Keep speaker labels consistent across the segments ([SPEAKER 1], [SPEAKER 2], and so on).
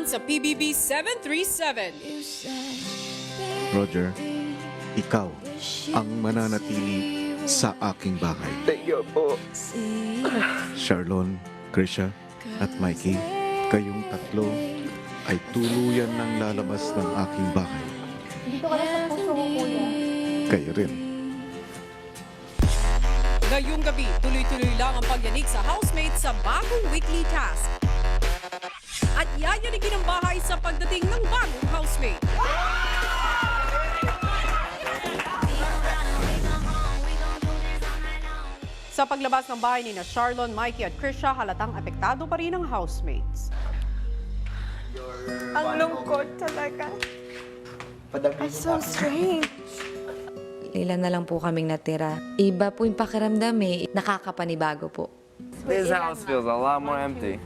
[SPEAKER 1] sa PBB 737.
[SPEAKER 2] Roger, ikaw ang mananatili sa aking bahay.
[SPEAKER 3] Thank you po.
[SPEAKER 2] Charlon, Krisha, at Mikey, kayong tatlo ay tuluyan ng lalabas ng aking bahay.
[SPEAKER 4] Dito ka na sa puso ko, kuya.
[SPEAKER 2] Kayo rin.
[SPEAKER 1] Ngayong gabi, tuloy-tuloy lang ang pagyanig sa housemates sa bagong weekly task. At yayanigin ang bahay sa pagdating ng bagong housemate. Sa paglabas ng bahay ni na Charlon, Mikey at Krisha, halatang apektado pa rin ang housemates.
[SPEAKER 4] Ang lungkot talaga. It's so strange.
[SPEAKER 5] Ilan na lang po kaming natira. Iba po yung pakiramdam eh. Nakakapanibago po.
[SPEAKER 3] This house feels a lot more empty.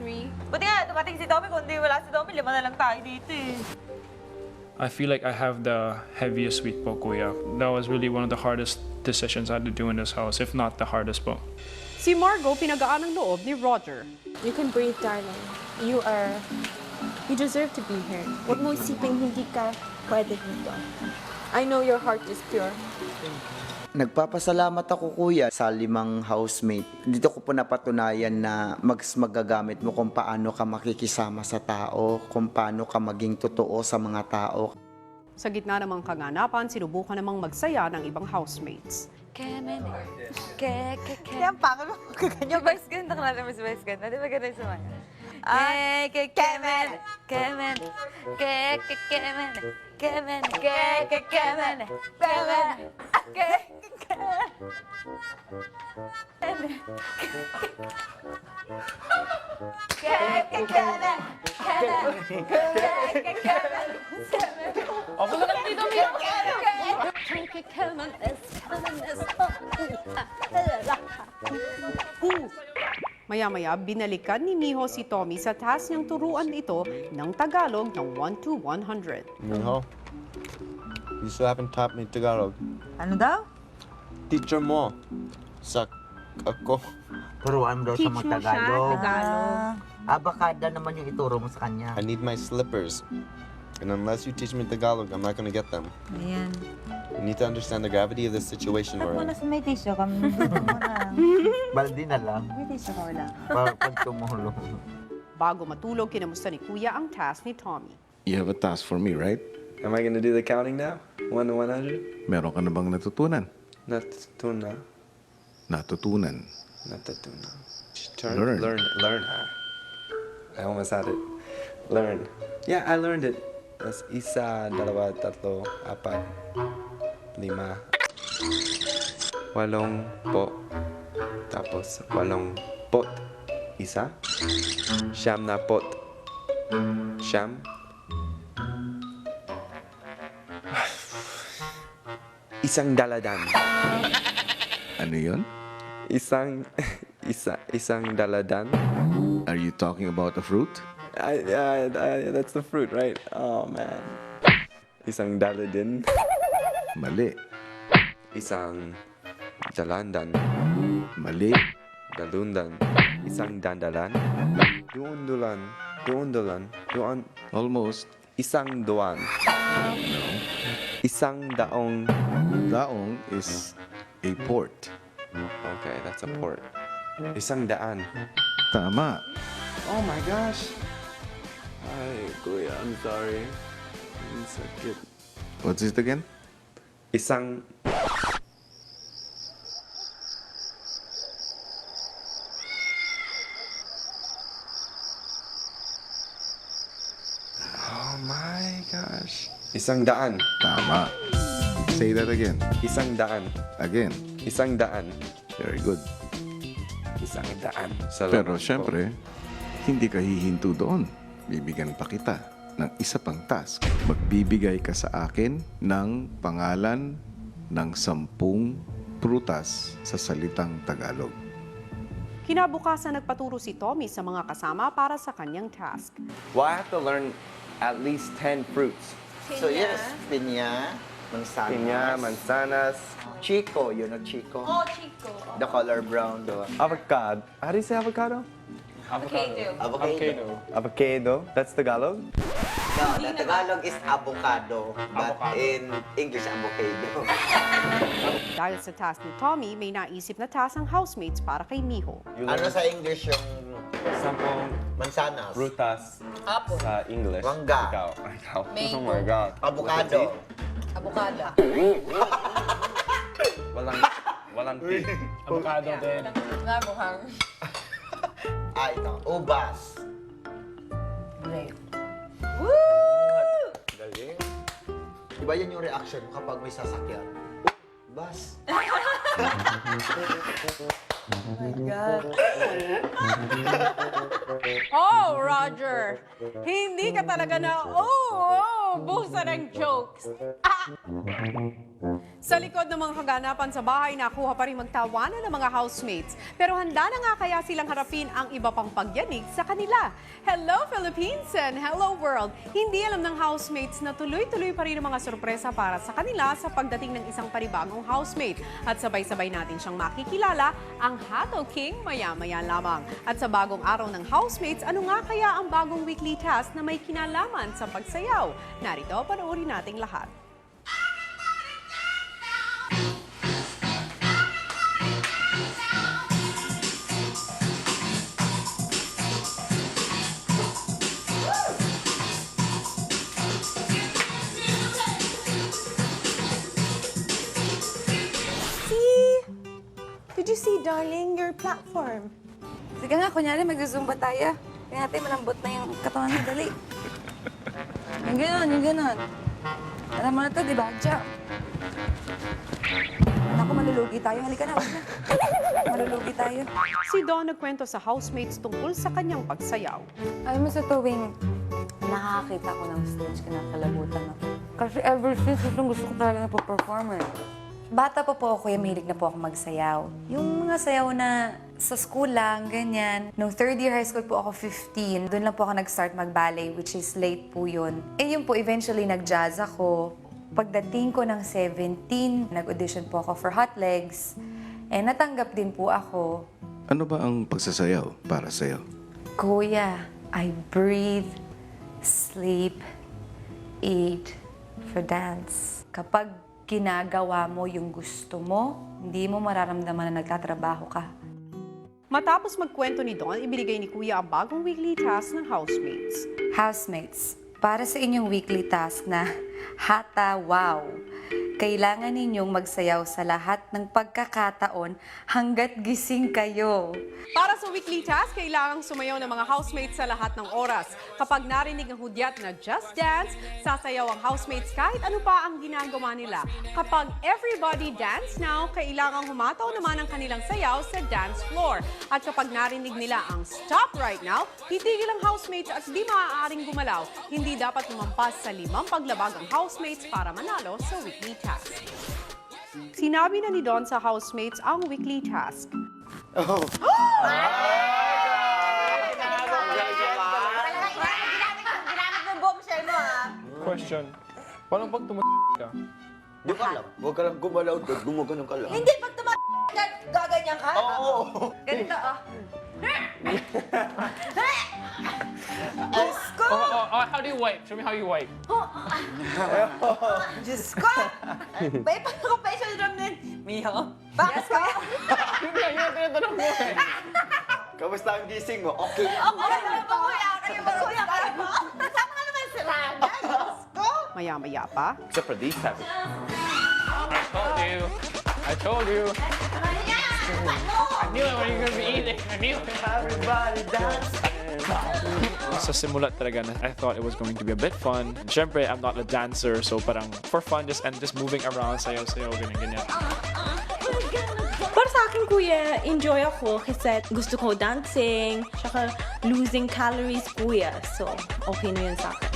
[SPEAKER 4] Buti nga, dumating si Tommy. Kung di wala si Tommy, 5 na lang tayo dito eh.
[SPEAKER 6] I feel like I have the heaviest week po, Kuya. That was really one of the hardest decisions I had to do in this house, if not the hardest po.
[SPEAKER 1] Si Margo, pinagaan ang loob ni Roger.
[SPEAKER 7] You can breathe, darling. You deserve to be here. Huwag mo isipin hindi ka pwede dito. I know your heart is pure.
[SPEAKER 8] Nagpapasalamat ako, kuya, sa 5 housemate. Dito ko po napatunayan na magagamit mo kung paano ka makikisama sa tao, kung paano ka maging totoo sa mga tao.
[SPEAKER 1] Sa gitna ng mga kaganapan, sinubukan namang magsaya ng ibang housemates.
[SPEAKER 4] Yan, pangalo. Yung vice ganda, kalala mo si vice ganda. Di ba ganun sa mga? Kemen! Kemen! Kemen! Kemen! Kemen! Kemen!
[SPEAKER 1] Maya-maya, binalikan ni Miho si Tommy sa task niyang turuan ito ng Tagalog ng 1 to 100.
[SPEAKER 3] Miho, you still haven't taught me Tagalog.
[SPEAKER 4] Ano daw?
[SPEAKER 3] Teacher mo. Sa ako.
[SPEAKER 8] Turuan daw sa mga Tagalog.
[SPEAKER 4] Tagalog.
[SPEAKER 8] Abakada naman yung ituro mo sa kanya.
[SPEAKER 3] I need my slippers. And unless you teach me Tagalog, I'm not gonna get them.
[SPEAKER 4] Ayan.
[SPEAKER 3] You need to understand the gravity of the situation we're in.
[SPEAKER 4] Sa may tissue ka, dudun mo na.
[SPEAKER 8] Baldi na lang.
[SPEAKER 4] May tissue ka wala.
[SPEAKER 8] Para pag tumulong.
[SPEAKER 1] Bago matulog, kinamusta ni Kuya ang task ni Tommy.
[SPEAKER 2] You have a task for me, right?
[SPEAKER 3] Am I gonna do the counting now? 1 to 100?
[SPEAKER 2] Meron ka na bang natutunan?
[SPEAKER 3] Natuna.
[SPEAKER 2] Natutunan.
[SPEAKER 3] Natatuna.
[SPEAKER 2] Learn.
[SPEAKER 3] Learn. I almost had it. Learn. Yeah, I learned it. That's isa, dalawa, tatlo, apat, 5. 8 po. Tapos 8 pot. Isa. 9 na pot. 9. Isang daladan.
[SPEAKER 2] Ano yun?
[SPEAKER 3] Isang daladan.
[SPEAKER 2] Are you talking about a fruit?
[SPEAKER 3] That's the fruit, right? Oh, man. Isang daladin.
[SPEAKER 2] Mali.
[SPEAKER 3] Isang dalandan.
[SPEAKER 2] Mali.
[SPEAKER 3] Dalundan. Isang dandalan. Duundulan.
[SPEAKER 2] Almost.
[SPEAKER 3] Isang duwan. Isang daong.
[SPEAKER 2] Daong is a port.
[SPEAKER 3] Okay, that's a port. Isang daan.
[SPEAKER 2] Tama.
[SPEAKER 3] Oh my gosh. Ay, kuya, I'm sorry. Ang sakit.
[SPEAKER 2] What's it again?
[SPEAKER 3] Isang... Oh my gosh. Isang daan.
[SPEAKER 2] Tama. Say that again.
[SPEAKER 3] Isang daan.
[SPEAKER 2] Again.
[SPEAKER 3] Isang daan.
[SPEAKER 2] Very good.
[SPEAKER 3] Isang daan. Salamat
[SPEAKER 2] Pero
[SPEAKER 3] po.
[SPEAKER 2] syempre, hindi ka hihinto doon. Bibigyan pa kita ng isa pang task. Magbibigay ka sa akin ng pangalan ng 10 prutas sa salitang Tagalog.
[SPEAKER 1] Kinabukasan nagpaturo si Tommy sa mga kasama para sa kanyang task.
[SPEAKER 3] Well, I have to learn at least 10 fruits.
[SPEAKER 8] So yes, pinya, mansanas.
[SPEAKER 3] Piña, manzanas,
[SPEAKER 8] Chico, you know Chico?
[SPEAKER 4] Oh, Chico.
[SPEAKER 8] The color brown, diba?
[SPEAKER 3] avocado. How do you say avocado? Avocado. That's Tagalog?
[SPEAKER 8] No, the Tagalog is avocado, but in English, avocado.
[SPEAKER 1] Dahil sa task ni Tommy, may naisip na task ang housemates para kay Miho.
[SPEAKER 8] Ano sa English yung
[SPEAKER 3] Sampung
[SPEAKER 8] mansanas?
[SPEAKER 3] prutas sa English.
[SPEAKER 8] Mangga.
[SPEAKER 3] Ikaw. Oh my God.
[SPEAKER 8] Avocado.
[SPEAKER 5] Abukada.
[SPEAKER 3] Walang T.
[SPEAKER 6] Avocado din.
[SPEAKER 8] Ito. Ubas. Galing. Diba yan yung reaction mo kapag may sasakyan? Ubas.
[SPEAKER 1] Oh, Roger! Hindi ka talaga na, busa ng jokes. Sa likod ng mga kaganapan sa bahay, nakuha pa rin magtawanan ng mga housemates. Pero handa na nga kaya silang harapin ang iba pang pagyanig sa kanila. Hello, Philippines and hello, world! Hindi alam ng housemates na tuloy-tuloy pa rin ang mga sorpresa para sa kanila sa pagdating ng isang panibagong housemate. At sabay-sabay natin siyang makikilala, ang Hato King maya-maya lamang. At sa bagong araw ng housemates, ano nga kaya ang bagong weekly task na may kinalaman sa pagsayaw? Narito, panoorin nating lahat.
[SPEAKER 7] Did you see, darling, your platform?
[SPEAKER 4] Sige nga, kunyari magzuzumba tayo. Kaya natin malambot na yung katawan mo, dali. Yung ganon, yung ganon. Alam mo na to, di ba? Jump. Naku, malulugi tayo. Halika na, wag na. Malulugi tayo.
[SPEAKER 1] Si Don nagkwento sa housemates tungkol sa kanyang pagsayaw.
[SPEAKER 4] Alam mo sa tuwing nakakita ko ng stage, kinakalabutan ako. Kasi ever since, gusto ko talaga na po-perform eh. Bata pa po ako, mahilig na po ako magsayaw. Yung mga sayaw na sa school lang, ganyan. Nung third year high school po ako, 15, doon lang po ako nag-start mag-ballet, which is late po yun. Eh yun po, eventually nag-jazz ako. Pagdating ko ng 17, nag-audition po ako for Hot Legs. Eh natanggap din po ako.
[SPEAKER 2] Ano ba ang pagsasayaw para sa'yo?
[SPEAKER 4] Kuya, I breathe, sleep, eat for dance. Kapag ginagawa mo yung gusto mo, hindi mo mararamdaman na nagtatrabaho ka.
[SPEAKER 1] Matapos magkwento ni Don, ibinigay ni Kuya ang bagong weekly task ng housemates.
[SPEAKER 4] Housemates, para sa inyong weekly task na Hata Wow, kailangan ninyong magsayaw sa lahat ng pagkakataon hanggat gising kayo.
[SPEAKER 1] Para sa weekly task, kailangang sumayaw ng mga housemates sa lahat ng oras. Kapag narinig ang hudyat na Just Dance, sasayaw ang housemates kahit ano pa ang ginagawa nila. Kapag everybody dance now, kailangang humataw naman ang kanilang sayaw sa dance floor. At kapag narinig nila ang Stop Right Now, titigil ang housemates at di maaaring gumalaw. Hindi dapat lumampas sa 5 paglabag ang housemates para manalo sa weekly task. Sinabi na ni Don sa housemates ang weekly task.
[SPEAKER 4] Ginamit mo bombshell mo, ha?
[SPEAKER 6] Question. Paano pag ka?
[SPEAKER 8] Di ka lang. Huwag ka lang gumalaw doon. Gumagano ka lang.
[SPEAKER 4] Hindi, pag gaganyan ka?
[SPEAKER 8] Oo.
[SPEAKER 4] Ganito, oh.
[SPEAKER 6] How do you wipe? Show me how you wipe.
[SPEAKER 4] Diyos ko! May paano ko facial drum din? Miho? Bakit ko?
[SPEAKER 6] Yun na tinatanong mo eh.
[SPEAKER 8] Kamusta ang gising mo? Okay.
[SPEAKER 4] Ako naman po, kuya. Kayo ba, kuya? Kaya mo? Tama ka naman si Rana. Diyos ko!
[SPEAKER 1] Maya-maya pa,
[SPEAKER 3] Except for these types.
[SPEAKER 6] I told you. I knew it when you were gonna be eating. I knew it.
[SPEAKER 8] Everybody dance.
[SPEAKER 6] Sa simula talaga, I thought it was going to be a bit fun. Siyempre, I'm not a dancer, so parang for fun, just moving around, sayaw-sayaw, ganyan-ganyan.
[SPEAKER 7] Para sa akin, kuya, enjoy ako kasi gusto ko dancing, tsaka losing calories, kuya. So, okay na yun sa akin.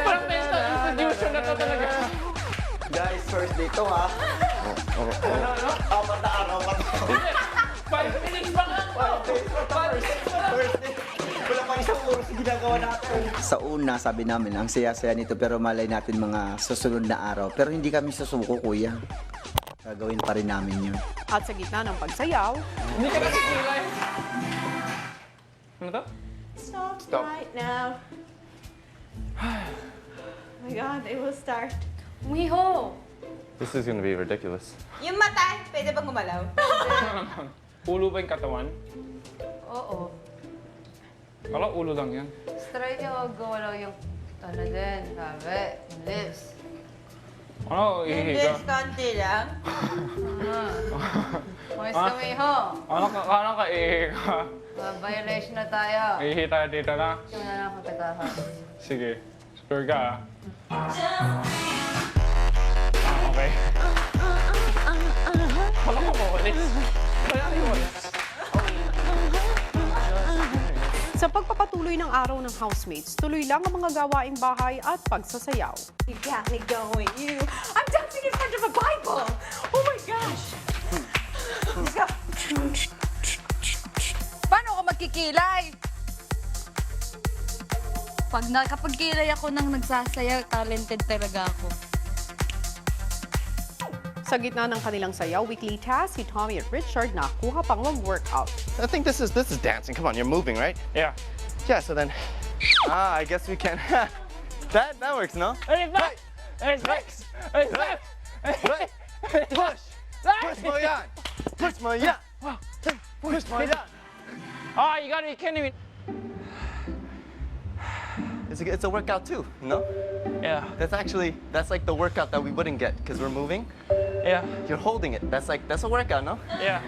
[SPEAKER 6] Parang mental institution na to talaga.
[SPEAKER 8] Guys, first day to ha. Apat na araw pa to.
[SPEAKER 6] 5 minutes pa lang to.
[SPEAKER 8] First day. Wala pa isang oras na ginagawa natin. Sa una, sabi namin, ang saya-saya nito pero malay natin mga susunod na araw. Pero hindi kami susuko, kuya. Gagawin pa rin namin yun.
[SPEAKER 1] At sa gitna ng pagsayaw,
[SPEAKER 6] Hindi ka nakikilay. Ano to?
[SPEAKER 7] Stop right now. Oh my God, it will start.
[SPEAKER 4] Umiho!
[SPEAKER 3] This is gonna be ridiculous.
[SPEAKER 7] Yung mata, pwede bang gumalaw?
[SPEAKER 6] Ulo ba yung katawan?
[SPEAKER 4] Oo.
[SPEAKER 6] Kala ulo lang yan.
[SPEAKER 4] Try nyo gumalaw yung ano din, sabi, yung lips.
[SPEAKER 6] Ano, ihiga?
[SPEAKER 7] konti lang.
[SPEAKER 4] Moist ka, Umiho!
[SPEAKER 6] Ano ka ihiga?
[SPEAKER 4] Violation na tayo.
[SPEAKER 6] Ihi tayo dito na.
[SPEAKER 4] Ito na lang kapitahan.
[SPEAKER 6] Sige. Sure ka, okay. Wala ka mo ulit. Kaya mo ulit.
[SPEAKER 1] sa pagpapatuloy ng araw ng housemates, tuloy lang ang mga gawaing bahay at pagsasayaw.
[SPEAKER 7] You got me going. I'm dancing in front of a Bible. Oh my gosh.
[SPEAKER 5] Paano ako magkikilay? Pag nakapagkilay ako nang nagsasayaw, talented talaga ako.
[SPEAKER 1] Sa gitna ng kanilang sayaw, weekly task, si Tommy at Richard nakuha pang mag-workout.
[SPEAKER 3] I think this is dancing. Come on, you're moving, right?
[SPEAKER 6] Yeah.
[SPEAKER 3] Yeah, so then I guess we can that works, no?
[SPEAKER 6] Hey, left! Hey, left! Hey, left!
[SPEAKER 3] Right. Push! Push mo yan! Push mo yan! Push mo yan!
[SPEAKER 6] Oh, you gotta be kidding me.
[SPEAKER 3] It's a workout too, no?
[SPEAKER 6] Yeah.
[SPEAKER 3] That's like the workout that we wouldn't get because we're moving.
[SPEAKER 6] Yeah.
[SPEAKER 3] You're holding it. That's a workout, no?
[SPEAKER 6] Yeah.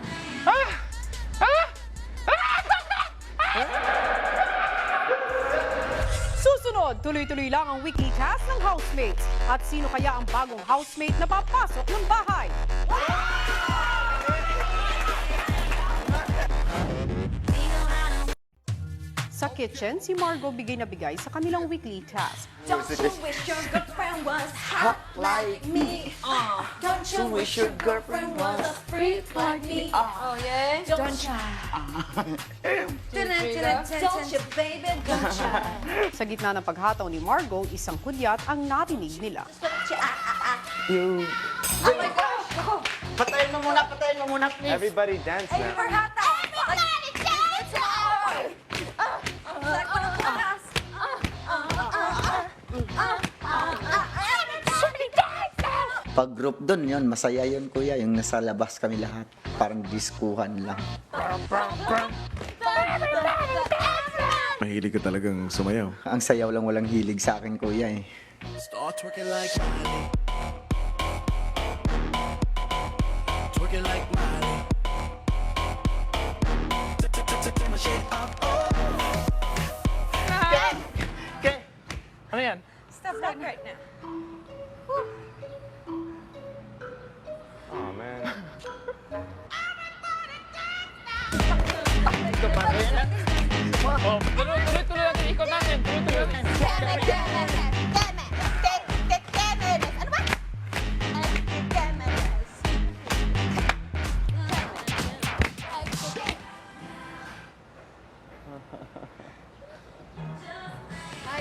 [SPEAKER 1] Susunod, tuloy-tuloy lang ang weekly task ng housemates. At sino kaya ang bagong housemate na papasok ng bahay? Sa kitchen, si Margo bigay na bigay sa kanilang weekly task.
[SPEAKER 7] Don't you wish your girlfriend was hot like me? Don't you wish your girlfriend was a freak like me?
[SPEAKER 4] Oh, yeah?
[SPEAKER 7] Don't try. Don't you, baby, don't try.
[SPEAKER 1] Sa gitna ng paghataw ni Margo, isang kudyat ang narinig nila.
[SPEAKER 7] Oh my gosh!
[SPEAKER 8] Patayin mo muna, please.
[SPEAKER 3] Everybody dance now.
[SPEAKER 8] Pag group doon, yun, masaya yun, kuya. Yung nasa labas kami lahat. Parang diskuhan lang.
[SPEAKER 2] Mahilig ka talagang sumayaw.
[SPEAKER 8] Ang sayaw lang walang hilig sa akin, kuya eh.
[SPEAKER 9] Start twerking like Miley. Twerking like Miley. Take my shit up.
[SPEAKER 6] Okay. Ano yan?
[SPEAKER 7] Stop right now.
[SPEAKER 3] Oh man.
[SPEAKER 6] Oh, tuloy-tuloy natin. Ikot natin. Tuloy-tuloy natin.
[SPEAKER 7] Ano ba?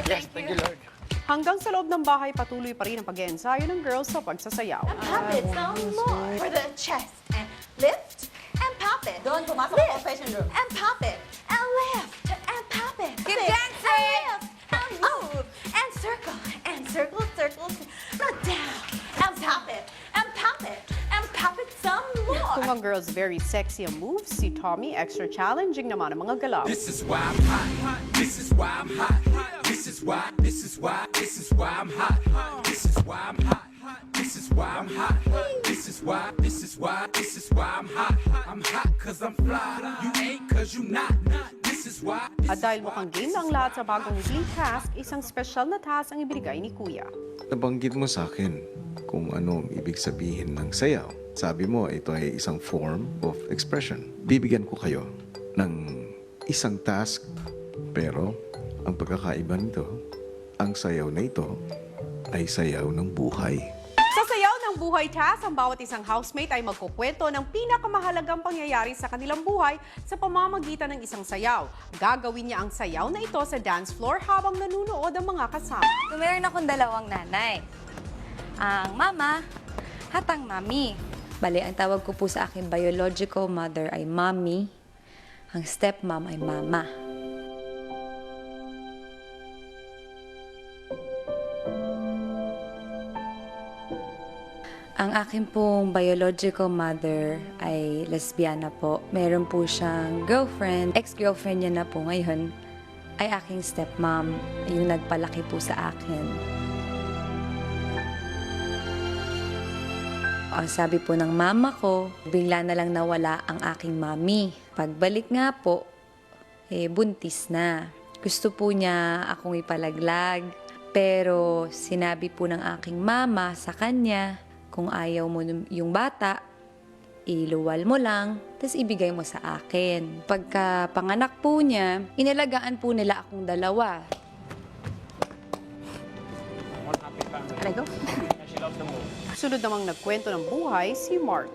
[SPEAKER 3] Yes, thank you, Lord.
[SPEAKER 1] Hanggang sa loob ng bahay, patuloy pa rin ang pag-eensayo ng girls sa pagsasayaw.
[SPEAKER 7] Pop it some more for the chest and lift and pop it. Doon, pumasok ang confession room. And pop it and lift and pop it.
[SPEAKER 4] Keep
[SPEAKER 7] Lift
[SPEAKER 4] dancing!
[SPEAKER 7] And lift and move and circle and circle, circle, not down and pop it and pop it and pop it some more.
[SPEAKER 1] Kung ang girls very sexy ang moves, si Tommy extra challenging naman ang mga galaw.
[SPEAKER 9] This is why I'm hot. This is why I'm hot. This is why I'm hot. This is why I'm hot. This is why I'm hot. This is why I'm hot. This is why I'm hot. I'm hot cause I'm fly. You ain't cause you not. This is why.
[SPEAKER 1] At dahil mukhang game na ang lahat sa bagong weekly task, isang special na task ang ibinigay ni Kuya.
[SPEAKER 2] Nabanggit mo sa akin kung ano ang ibig sabihin ng sayaw. Sabi mo, ito ay isang form of expression. Bibigyan ko kayo ng isang task, pero ang pagkakaiba nito, ang sayaw na ito ay sayaw ng buhay.
[SPEAKER 1] Sa sayaw ng buhay task, ang bawat isang housemate ay magkukwento ng pinakamahalagang pangyayari sa kanilang buhay sa pamamagitan ng isang sayaw. Gagawin niya ang sayaw na ito sa dance floor habang nanunood ang mga kasama.
[SPEAKER 4] So, meron akong dalawang nanay. Ang mama at ang mami.
[SPEAKER 5] Bale, ang tawag ko po sa aking biological mother ay mommy. Ang stepmom ay mama. Ang aking pong biological mother ay lesbiana po. Meron po siyang girlfriend. Ex-girlfriend niya na po ngayon ay aking stepmom, yung nagpalaki po sa akin. Ang sabi po ng mama ko, bigla na lang nawala ang aking mami. Pagbalik nga po, buntis na. Gusto po niya akong ipalaglag. Pero sinabi po ng aking mama sa kanya, kung ayaw mo yung bata, iluwal mo lang, tapos ibigay mo sa akin. Pagka panganak po niya, inalagaan po nila akong dalawa. Can I go?
[SPEAKER 1] Sunod namang nagkwento ng buhay si Mark.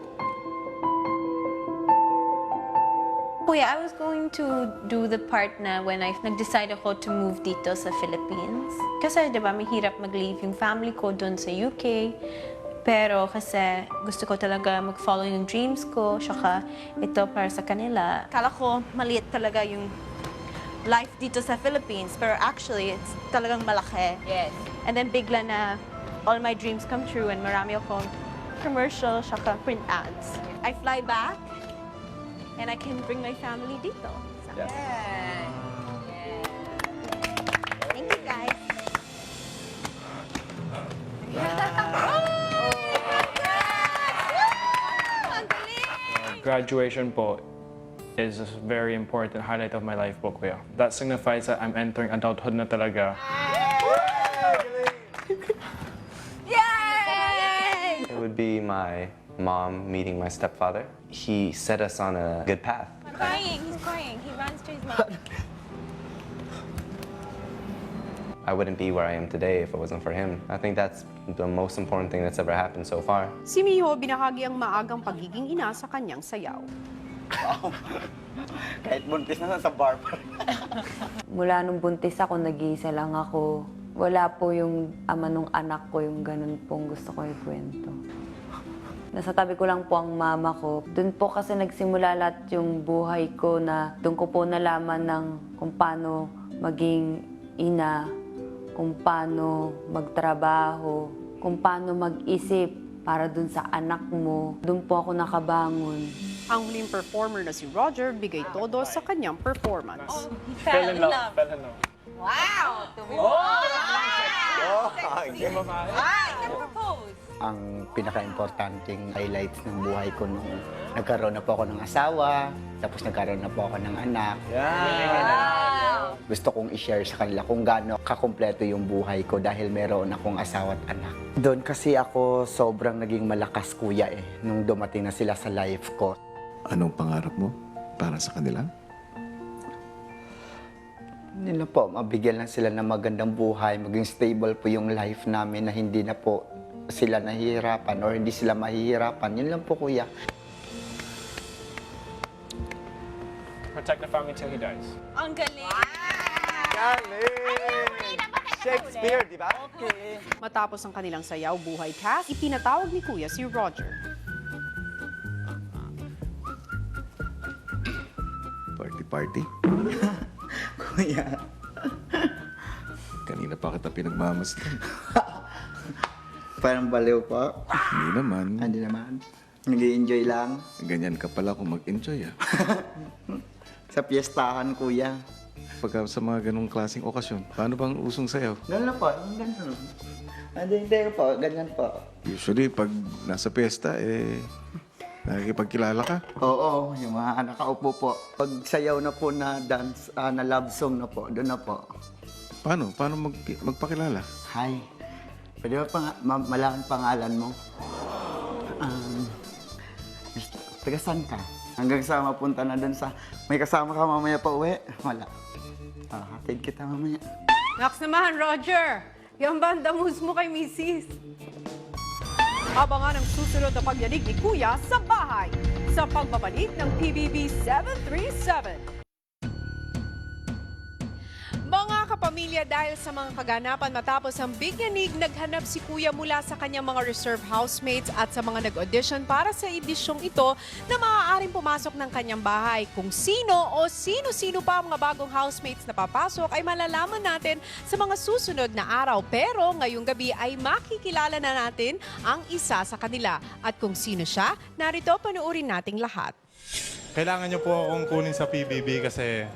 [SPEAKER 7] Kuya, I was going to do the part na when I nag-decide ako to move dito sa Philippines. Kasi, di ba, mahirap mag-leave yung family ko doon sa UK. Pero kasi gusto ko talaga mag-follow yung dreams ko, saka ito para sa kanila. Kala ko maliit talaga yung life dito sa Philippines, pero actually, it's talagang malaki. Yes. And then bigla na all my dreams come true and marami akong commercial, saka print ads. I fly back and I can bring my family dito. So,
[SPEAKER 3] Yes.
[SPEAKER 7] thank you guys.
[SPEAKER 6] Graduation po is a very important highlight of my life po, kuya. That signifies that I'm entering adulthood na talaga.
[SPEAKER 3] It would be my mom meeting my stepfather. He set us on a good path.
[SPEAKER 7] Crying, he's crying. He runs to his mom.
[SPEAKER 3] I wouldn't be where I am today if it wasn't for him. I think that's the most important thing that's ever happened so far.
[SPEAKER 1] Si Miho binahagi ang maagang pagiging ina sa kanyang sayaw.
[SPEAKER 8] Kahit buntis na sa bar pa.
[SPEAKER 4] Mula nung buntis ako, nag-iisa lang ako. Wala po yung ama nung anak ko, yung ganun pong gusto ko ikwento. Nasa tabi ko lang po ang mama ko. Doon po kasi nagsimula lahat yung buhay ko na doon ko po nalaman ng kung paano maging ina, kung paano magtrabaho, kung paano mag-isip para dun sa anak mo. Doon po ako nakabangon.
[SPEAKER 1] Ang huling performer na si Roger bigay todo sa kanyang performance.
[SPEAKER 7] He fell in love.
[SPEAKER 6] Fell in love.
[SPEAKER 8] Ang pinaka-importanting highlights ng buhay ko nung nagkaroon na po ako ng asawa, tapos nagkaroon na po ako ng anak. Gusto kong i-share sa kanila kung gaano kakumpleto yung buhay ko dahil meron akong asawa at anak. Doon kasi ako sobrang naging malakas, kuya, nung dumating na sila sa life ko.
[SPEAKER 2] Anong pangarap mo para sa kanila?
[SPEAKER 8] Nila po, mabigyan lang sila ng magandang buhay, maging stable po yung life namin na hindi na po sila nahihirapan or hindi sila mahihirapan. Yun lang po, kuya.
[SPEAKER 6] Protect the family till he dies.
[SPEAKER 7] Ang galing.
[SPEAKER 3] Shakespeare, di ba?
[SPEAKER 1] Matapos ang kanilang sayaw buhay cast, ipinatawag ni Kuya si Roger.
[SPEAKER 2] Party-party?
[SPEAKER 8] Kuya.
[SPEAKER 2] Kanina pa kita pinagmamasdan.
[SPEAKER 8] Parang baliw po.
[SPEAKER 2] Hindi naman.
[SPEAKER 8] Hindi naman. Nag-i-enjoy lang.
[SPEAKER 2] Ganyan ka pala kung mag-enjoy, ah.
[SPEAKER 8] Sa piyestahan, kuya.
[SPEAKER 2] Pagka sa mga ganong klaseng okasyon, paano bang usong sayaw?
[SPEAKER 8] Ganun po, ganun. Hindi po, ganyan po.
[SPEAKER 2] Usually, pag nasa piyesta, nakikipagkilala ka.
[SPEAKER 8] Oo, yung mga nakaupo po. Pag sayaw na po na dance, na love song na po, doon na po.
[SPEAKER 2] Paano? Paano magpakilala?
[SPEAKER 8] Hi. Pwede ba malaman pangalan mo? Taga saan ka? Hanggang sa mapunta na doon sa... May kasama ka mamaya pa uwi? Wala. Hatid kita mamaya.
[SPEAKER 1] Naks naman, Roger! Yung banda moves mo kay Mrs. Abangan ang susunod na pagyanig ni Kuya sa bahay sa pagbabalik ng PBB 737. Mga kapamilya, dahil sa mga kaganapan matapos ang big yanig, naghanap si Kuya mula sa kanyang mga reserve housemates at sa mga nag-audition para sa edisyong ito na maaaring pumasok ng kanyang bahay. Kung sino o sino-sino pa ang mga bagong housemates na papasok ay malalaman natin sa mga susunod na araw. Pero ngayong gabi ay makikilala na natin ang isa sa kanila. At kung sino siya, narito panoorin nating lahat.
[SPEAKER 10] Kailangan niyo po akong kunin sa PBB kasi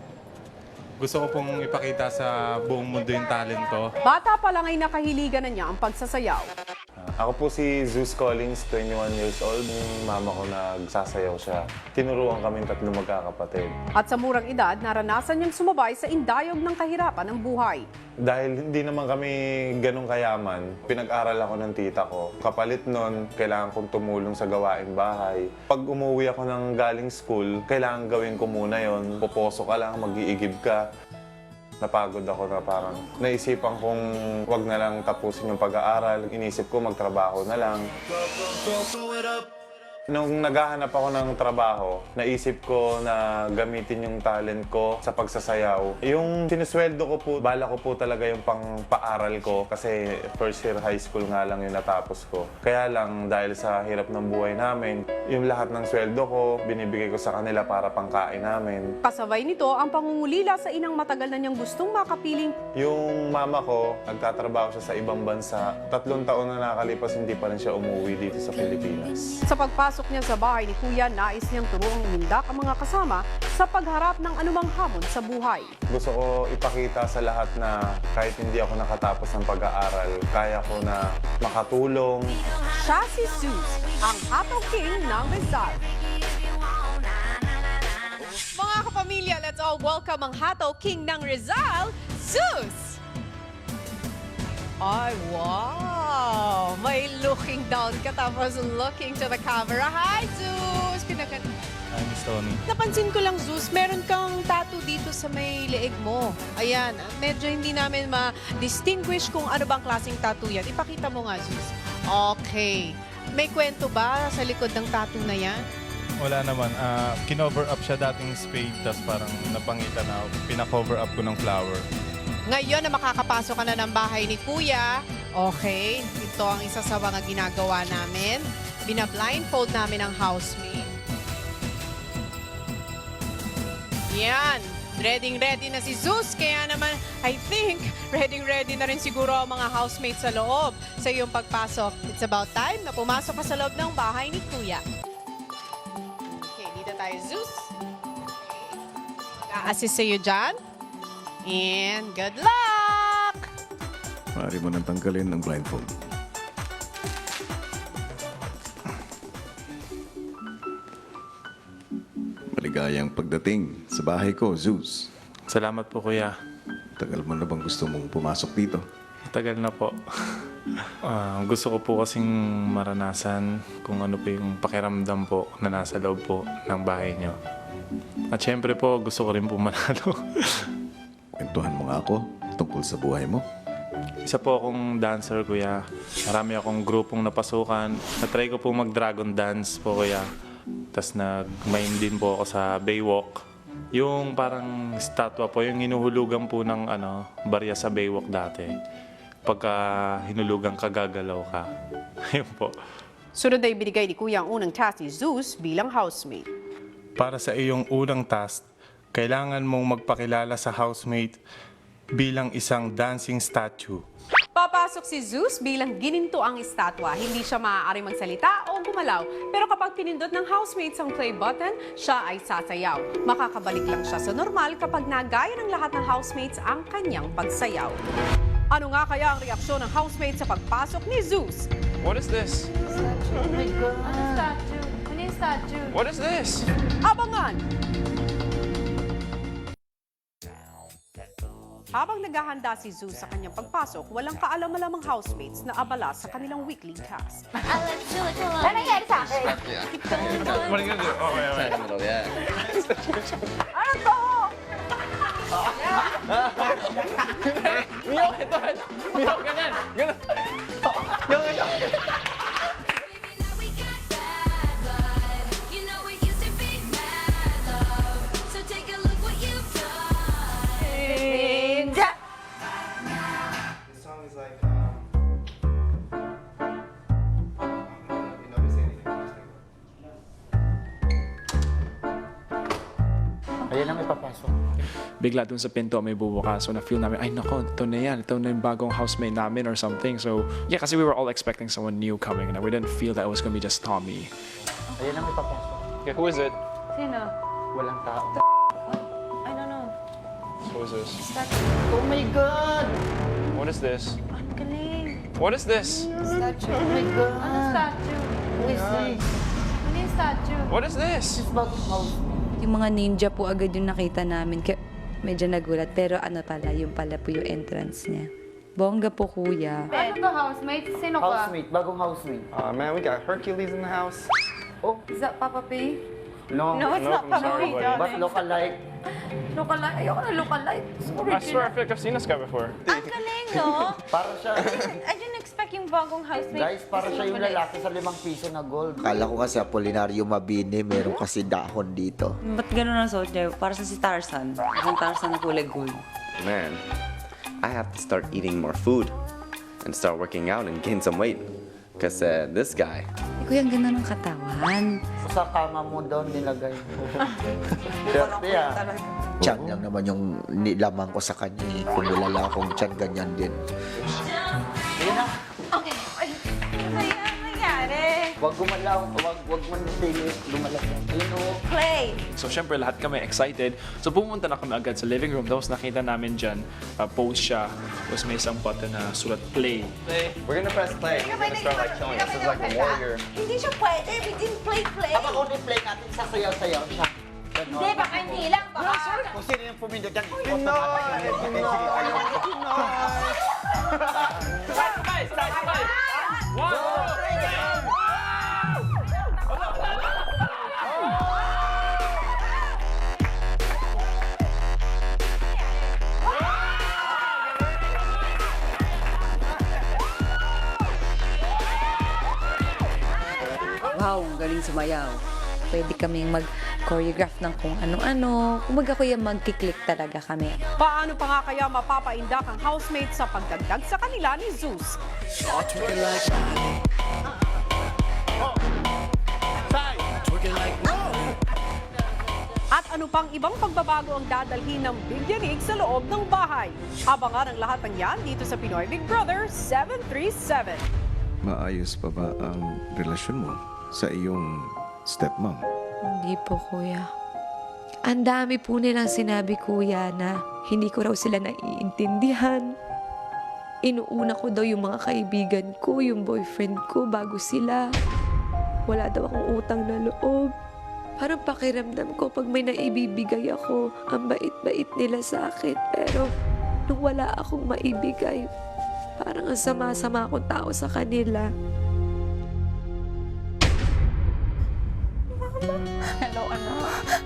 [SPEAKER 10] gusto ko pong ipakita sa buong mundo yung talent ko.
[SPEAKER 1] Bata pa lang ay nakahiligan na niya ang pagsasayaw.
[SPEAKER 11] Ako po si Zeus Collins, 21 years old. Yung mama ko nagsasayaw siya. Tinuruan kami tatlong magkakapatid.
[SPEAKER 1] At sa murang edad, naranasan niyang sumabay sa indayog ng kahirapan ng buhay.
[SPEAKER 11] Dahil hindi naman kami ganun kayaman, pinag-aral ako ng tita ko. Kapalit nun, kailangan kong tumulong sa gawaing bahay. Pag umuwi ako ng galing school, kailangan gawin ko muna yon. Puposo ka lang, mag-iigib ka. Napagod ako na parang naisipan kong wag na lang tapusin yung pag-aaral. Inisip ko magtrabaho na lang. Nung naghahanap ako ng trabaho, naisip ko na gamitin yung talent ko sa pagsasayaw. Yung sinusweldo ko po, bala ko po talaga yung pang-paaral ko kasi first year high school nga lang yung natapos ko. Kaya lang dahil sa hirap ng buhay namin, yung lahat ng sweldo ko, binibigay ko sa kanila para pangkain namin.
[SPEAKER 1] Kasabay nito ang pangungulila sa inang matagal na niyang gustong makapiling.
[SPEAKER 11] Yung mama ko, nagtatrabaho siya sa ibang bansa. 3 taon na nakakalipas, hindi pa rin siya umuwi dito sa Pilipinas.
[SPEAKER 1] Sa pagpasok niya sa bahay ni Kuya, nais niyang turuang umindak ang mga kasama sa pagharap ng anumang hamon sa buhay.
[SPEAKER 11] Gusto ko ipakita sa lahat na kahit hindi ako nakatapos ng pag-aaral, kaya ko na makatulong.
[SPEAKER 1] Siya si Zeus, ang Hataw King ng Rizal. Mga kapamilya, let's all welcome ang Hataw King ng Rizal, Zeus! Ay, wow! May looking down ka tapos looking to the camera. Hi, Zeus!
[SPEAKER 10] Hi, Miss Tony.
[SPEAKER 1] Napansin ko lang, Zeus, meron kang tattoo dito sa may leeg mo. Ayan, medyo hindi namin ma-distinguish kung ano bang klaseng tattoo yan. Ipakita mo nga, Zeus. Okay. May kwento ba sa likod ng tattoo na yan?
[SPEAKER 10] Wala naman. Kinover up siya dating spade, tapos parang napangita na pina-cover up ko ng flower.
[SPEAKER 1] Ngayon na makakapasok ka na ng bahay ni Kuya, okay, ito ang isa sa mga ginagawa namin. Bina-blindfold namin ang housemate. Yan, ready na si Zeus. Kaya naman, I think, ready na rin siguro ang mga housemates sa loob sa iyong pagpasok. It's about time na pumasok ka sa loob ng bahay ni Kuya. Okay, dito tayo, Zeus. Mag-a-assist sa'yo dyan. And good luck!
[SPEAKER 2] Maaari mo nang tanggalin ang blindfold. Maligayang pagdating sa bahay ko, Zeus.
[SPEAKER 10] Salamat po, Kuya.
[SPEAKER 2] Tagal mo na bang gusto mong pumasok dito?
[SPEAKER 10] Tagal na po. Gusto ko po kasing maranasan kung ano po yung pakiramdam po na nasa loob po ng bahay niyo. At syempre po, gusto ko rin po manalo.
[SPEAKER 2] Kwentuhan mo nga ako tungkol sa buhay mo.
[SPEAKER 10] Isa po akong dancer, Kuya. Marami akong grupong napasukan. Na-try ko po mag-dragon dance po, Kuya. Tapos nag-mime din po ako sa Baywalk. Yung parang statwa po, yung hinuhulugan po ng barya sa Baywalk dati. Pagka hinulugan ka, gagalaw ka. Yun po.
[SPEAKER 1] Sunod na ibinigay ni Kuya ang unang task ni Zeus bilang housemate.
[SPEAKER 10] Para sa iyong unang task, kailangan mong magpakilala sa housemate bilang isang dancing statue.
[SPEAKER 1] Papasok si Zeus bilang gininto ang estatwa. Hindi siya maaari magsalita o gumalaw. Pero kapag pinindot ng housemates ang play button, siya ay sasayaw. Makakabalik lang siya sa normal kapag nagaya ng lahat ng housemates ang kanyang pagsayaw. Ano nga kaya ang reaksyon ng housemates sa pagpasok ni Zeus?
[SPEAKER 6] What is this?
[SPEAKER 4] Oh my God. Ano yung statue?
[SPEAKER 6] What is this?
[SPEAKER 1] Abangan! Habang naghahanda si Zeus sa kanyang pagpasok, walang kaalam-alamang housemates na abala sa kanilang weekly task.
[SPEAKER 4] Ano nangyari sa akin?
[SPEAKER 10] What are you gonna do? Oh, wait.
[SPEAKER 4] Ano to?
[SPEAKER 8] Ayan na may papasok.
[SPEAKER 6] Bigla dun sa pinto may bubukas. So na-feel namin, ay nako, ito na yan. Ito na yung bagong housemate namin or something. So yeah, kasi we were all expecting someone new coming and we didn't feel that it was gonna be just Tommy.
[SPEAKER 8] Ayan na may papasok.
[SPEAKER 6] Okay, who is it?
[SPEAKER 7] Sino?
[SPEAKER 8] Walang tao.
[SPEAKER 7] I don't know.
[SPEAKER 6] Who is this?
[SPEAKER 8] Oh my God!
[SPEAKER 6] What is this?
[SPEAKER 7] Ang galing.
[SPEAKER 6] What is this?
[SPEAKER 7] Statue.
[SPEAKER 8] Oh my God!
[SPEAKER 7] Ano statue?
[SPEAKER 8] Who is this?
[SPEAKER 7] Ano yung statue?
[SPEAKER 6] What is this?
[SPEAKER 8] This bagong housemate.
[SPEAKER 5] Yung mga ninja po agad yung nakita namin. Kaya medyo nagulat. Pero ano pala, yung pala po yung entrance niya. Bongga po, kuya.
[SPEAKER 7] Ano to, housemate? Sino ka?
[SPEAKER 8] Housemate, bagong housemate.
[SPEAKER 3] Man, we got Hercules in the house.
[SPEAKER 8] Oh,
[SPEAKER 7] Is that Papa P?
[SPEAKER 8] no.
[SPEAKER 7] No, it's not Papa P,
[SPEAKER 6] buddy.
[SPEAKER 8] But
[SPEAKER 7] darling.
[SPEAKER 8] look-alike.
[SPEAKER 7] Lookalike. Ayoko na lookalike.
[SPEAKER 6] I swear I feel like I've seen this guy before.
[SPEAKER 7] Ang galing, no?
[SPEAKER 8] Para siya,
[SPEAKER 7] I didn't expect yung bagong housemate.
[SPEAKER 8] guys, para siya yung lalaki sa 5 piso na gold. Kala ko kasi Apolinario Mabini, meron kasi dahon dito.
[SPEAKER 12] Ba't gano'n ang suot niya? Para sa si Tarzan. Ang Tarzan na kulay gold.
[SPEAKER 3] Man, I have to start eating more food and start working out and gain some weight. Because this guy,
[SPEAKER 5] Kuya, ang ganda ng katawan.
[SPEAKER 8] Sa kama mo daw nilagay. Swerte ah. Tiyan lang naman yung nilamang ko sa kanya eh. Kung wala akong tiyan, ganyan din. Ayun na.
[SPEAKER 7] Okay. Ay, ano ba yan? Nangyari?
[SPEAKER 8] Huwag gumalaw. Huwag man gumalaw. Ayun o.
[SPEAKER 7] Play.
[SPEAKER 6] So syempre lahat kami excited. So pumunta na kami agad sa living room. Tapos nakita namin dyan, post siya. Tapos may isang button na sulat play.
[SPEAKER 3] we're gonna press play. We're gonna start like killing us. This is like a warrior.
[SPEAKER 7] Hindi siya pwede. We didn't play.
[SPEAKER 8] Habang kung play natin, sasayaw-sayaw siya. Ganon.
[SPEAKER 7] Hindi, baka hindi lang. Baka.
[SPEAKER 8] Kung sino yung pumindot yan,
[SPEAKER 12] Wow, ang galing sumayaw.
[SPEAKER 5] Pwede kaming mag-choreograph ng kung ano-ano. Kumbaga, kuya, magkiklik talaga kami.
[SPEAKER 1] Paano pa nga kaya mapapaindak ang housemate sa pagdagdag sa kanila ni Zeus? At ano pang ibang pagbabago ang dadalhin ng Big Yanig sa loob ng bahay? Abangan ang lahat ng yan dito sa Pinoy Big Brother 737.
[SPEAKER 2] Maayos pa ba ang relasyon mo sa iyong stepmom?
[SPEAKER 5] Hindi po, kuya. Ang dami po nilang sinabi, kuya, na hindi ko raw sila naiintindihan. Inuuna ko daw yung mga kaibigan ko, yung boyfriend ko, bago sila. Wala daw akong utang na loob. Parang pakiramdam ko pag may naibibigay ako, ang bait-bait nila sa akin. Pero nung wala akong maibigay, parang ang sama-sama akong tao sa kanila.
[SPEAKER 7] Hello, anak.